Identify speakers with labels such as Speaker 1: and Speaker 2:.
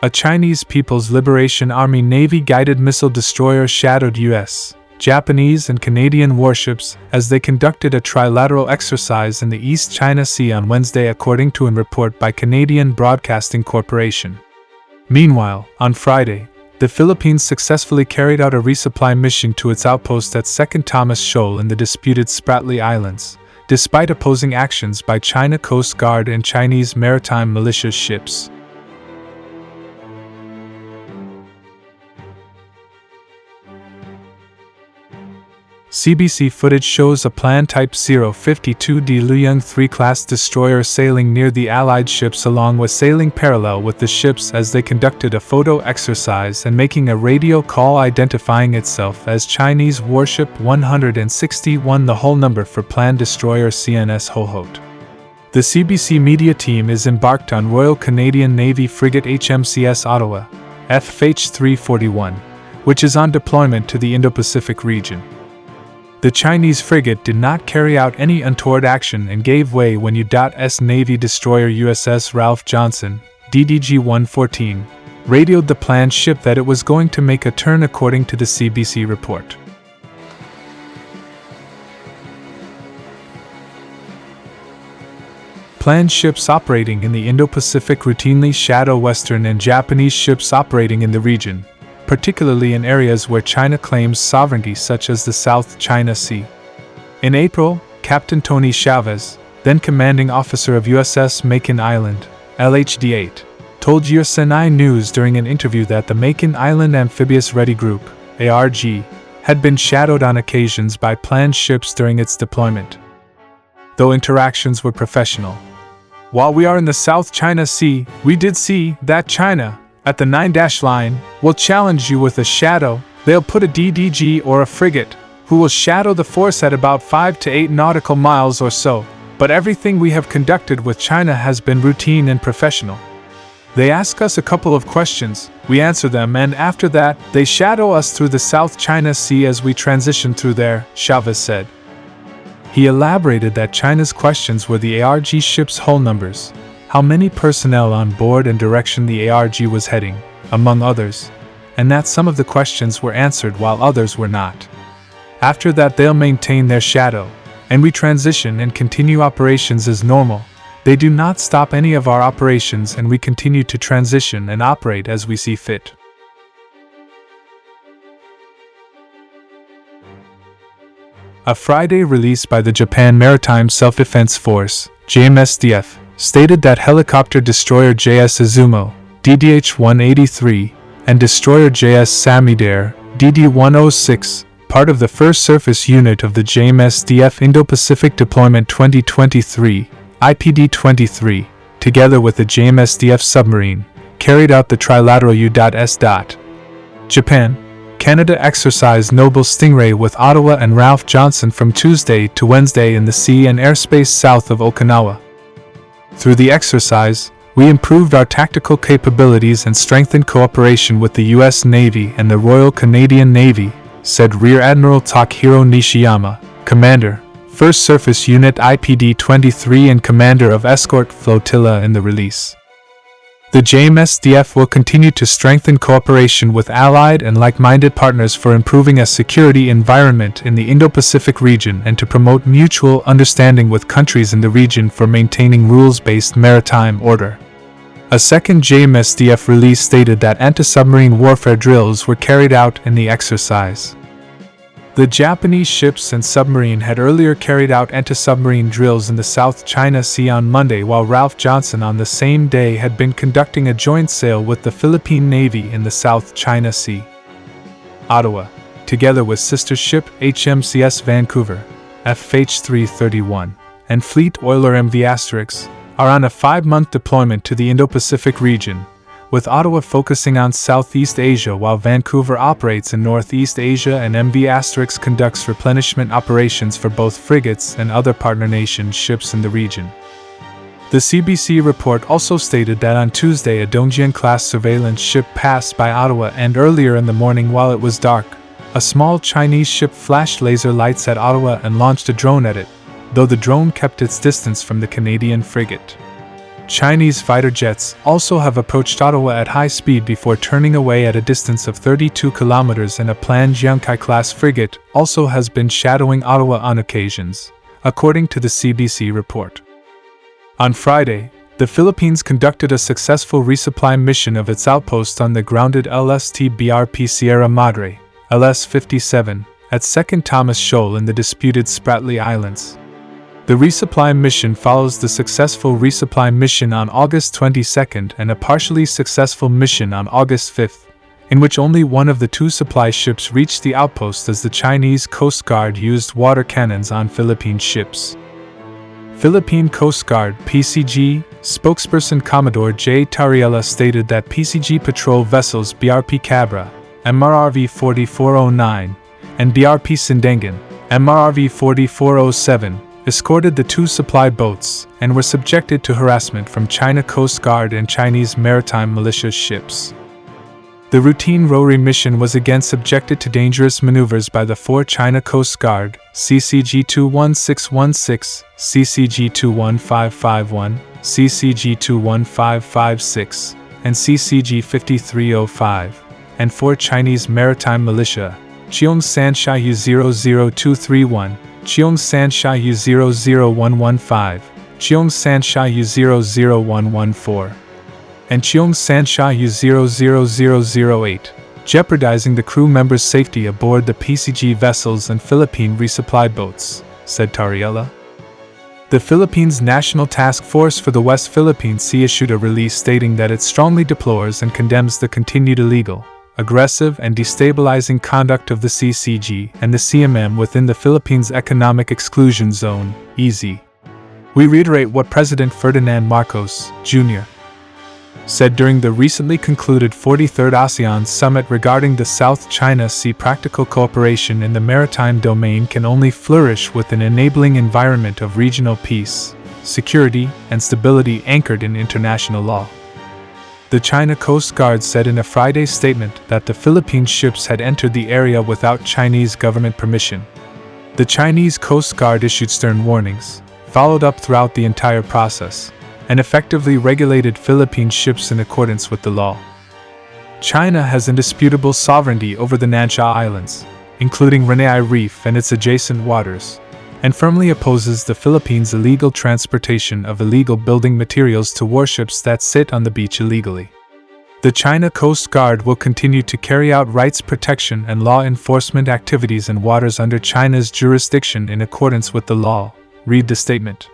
Speaker 1: A Chinese People's Liberation Army Navy-guided missile destroyer shadowed U.S., Japanese, and Canadian warships as they conducted a trilateral exercise in the East China Sea on Wednesday, according to a report by Canadian Broadcasting Corporation. Meanwhile, on Friday, the Philippines successfully carried out a resupply mission to its outpost at 2nd Thomas Shoal in the disputed Spratly Islands, despite opposing actions by China Coast Guard and Chinese maritime militia ships. CBC footage shows a planned Type 052D Luyang III-class destroyer sailing near the Allied ships, along with sailing parallel with the ships as they conducted a photo exercise and making a radio call identifying itself as Chinese Warship 161, the hull number for planned destroyer CNS Hohhotembarked. The CBC media team is embarked on Royal Canadian Navy frigate HMCS Ottawa, FH 341, which is on deployment to the Indo-Pacific region. The Chinese frigate did not carry out any untoward action and gave way when U.S Navy destroyer USS Ralph Johnson, DDG-114, radioed the planned ship that it was going to make a turn, according to the CBC report. Planned ships operating in the Indo-Pacific routinely shadow Western and Japanese ships operating in the region, particularly in areas where China claims sovereignty, such as the South China Sea. In April, Captain Tony Chavez, then commanding officer of USS Makin Island, LHD-8, told USNI News during an interview that the Makin Island Amphibious Ready Group, ARG, had been shadowed on occasions by planned ships during its deployment, though interactions were professional. While we are in the South China Sea, we did see that China, at the 9- line, will challenge you with a shadow. They'll put a DDG or a frigate, who will shadow the force at about 5 to 8 nautical miles or so, but everything we have conducted with China has been routine and professional. They ask us a couple of questions, we answer them, and after that, they shadow us through the South China Sea as we transition through there, Chavez said. He elaborated that China's questions were the ARG ship's hull numbers, how many personnel on board, and direction the ARG was heading, among others, and that some of the questions were answered while others were not. After that, they'll maintain their shadow, and we transition and continue operations as normal. They do not stop any of our operations, and we continue to transition and operate as we see fit. A Friday release by the Japan Maritime Self-Defense Force, JMSDF, stated that helicopter destroyer JS Izumo, DDH-183, and destroyer JS Samudera, DD-106, part of the 1st Surface Unit of the JMSDF Indo-Pacific Deployment 2023, IPD-23, together with the JMSDF submarine, carried out the trilateral U.S. Japan, Canada exercised Noble Stingray with Ottawa and Ralph Johnson from Tuesday to Wednesday in the sea and airspace south of Okinawa. Through the exercise, we improved our tactical capabilities and strengthened cooperation with the U.S. Navy and the Royal Canadian Navy, said Rear Admiral Takahiro Nishiyama, Commander, 1st Surface Unit IPD-23 and Commander of Escort Flotilla, in the release. The JMSDF will continue to strengthen cooperation with allied and like-minded partners for improving a security environment in the Indo-Pacific region and to promote mutual understanding with countries in the region for maintaining rules-based maritime order. A second JMSDF release stated that anti-submarine warfare drills were carried out in the exercise. The Japanese ships and submarine had earlier carried out anti-submarine drills in the South China Sea on Monday, while Ralph Johnson on the same day had been conducting a joint sail with the Philippine Navy in the South China Sea. Ottawa, together with sister ship HMCS Vancouver, FH 331, and fleet oiler MV*, are on a 5-month deployment to the Indo-Pacific region, with Ottawa focusing on Southeast Asia while Vancouver operates in Northeast Asia and MV* conducts replenishment operations for both frigates and other partner nation ships in the region. The CBC report also stated that on Tuesday a Dongjin-class surveillance ship passed by Ottawa, and earlier in the morning while it was dark, a small Chinese ship flashed laser lights at Ottawa and launched a drone at it, though the drone kept its distance from the Canadian frigate. Chinese fighter jets also have approached Ottawa at high speed before turning away at a distance of 32 kilometers, and a planned Luyang III-class frigate also has been shadowing Ottawa on occasions, according to the CBC report. On Friday, the Philippines conducted a successful resupply mission of its outpost on the grounded LST-BRP Sierra Madre, LS-57, at 2nd Thomas Shoal in the disputed Spratly Islands. The resupply mission follows the successful resupply mission on August 22 and a partially successful mission on August 5, in which only one of the two supply ships reached the outpost as the Chinese Coast Guard used water cannons on Philippine ships. Philippine Coast Guard (PCG) spokesperson Commodore J. Tariela stated that PCG patrol vessels BRP Cabra, MRRV 4409, and BRP Sindangan, MRRV 4407, escorted the two supply boats and were subjected to harassment from China Coast Guard and Chinese maritime militia ships. The routine RORI mission was again subjected to dangerous maneuvers by the 4 China Coast Guard, CCG 21616, CCG 21551, CCG 21556, and CCG 5305, and 4 Chinese maritime militia, Cheong San Shayu 00231, Cheong San Shayu 00115, Cheong San Shayu 00114, and Cheong San Shayu 00008, jeopardizing the crew members' safety aboard the PCG vessels and Philippine resupply boats, said Tariela. The Philippines National Task Force for the West Philippine Sea issued a release stating that it strongly deplores and condemns the continued illegal, aggressive and destabilizing conduct of the CCG and the CMM within the Philippines Economic Exclusion Zone, EEZ. We reiterate what President Ferdinand Marcos, Jr. said during the recently concluded 43rd ASEAN Summit regarding the South China Sea. Practical cooperation in the maritime domain can only flourish with an enabling environment of regional peace, security, and stability anchored in international law. The China Coast Guard said in a Friday statement that the Philippine ships had entered the area without Chinese government permission. The Chinese Coast Guard issued stern warnings, followed up throughout the entire process, and effectively regulated Philippine ships in accordance with the law. China has indisputable sovereignty over the Nansha Islands, including Renai Reef and its adjacent waters, and firmly opposes the Philippines' illegal transportation of illegal building materials to warships that sit on the beach illegally. The China Coast Guard will continue to carry out rights protection and law enforcement activities in waters under China's jurisdiction in accordance with the law, read the statement.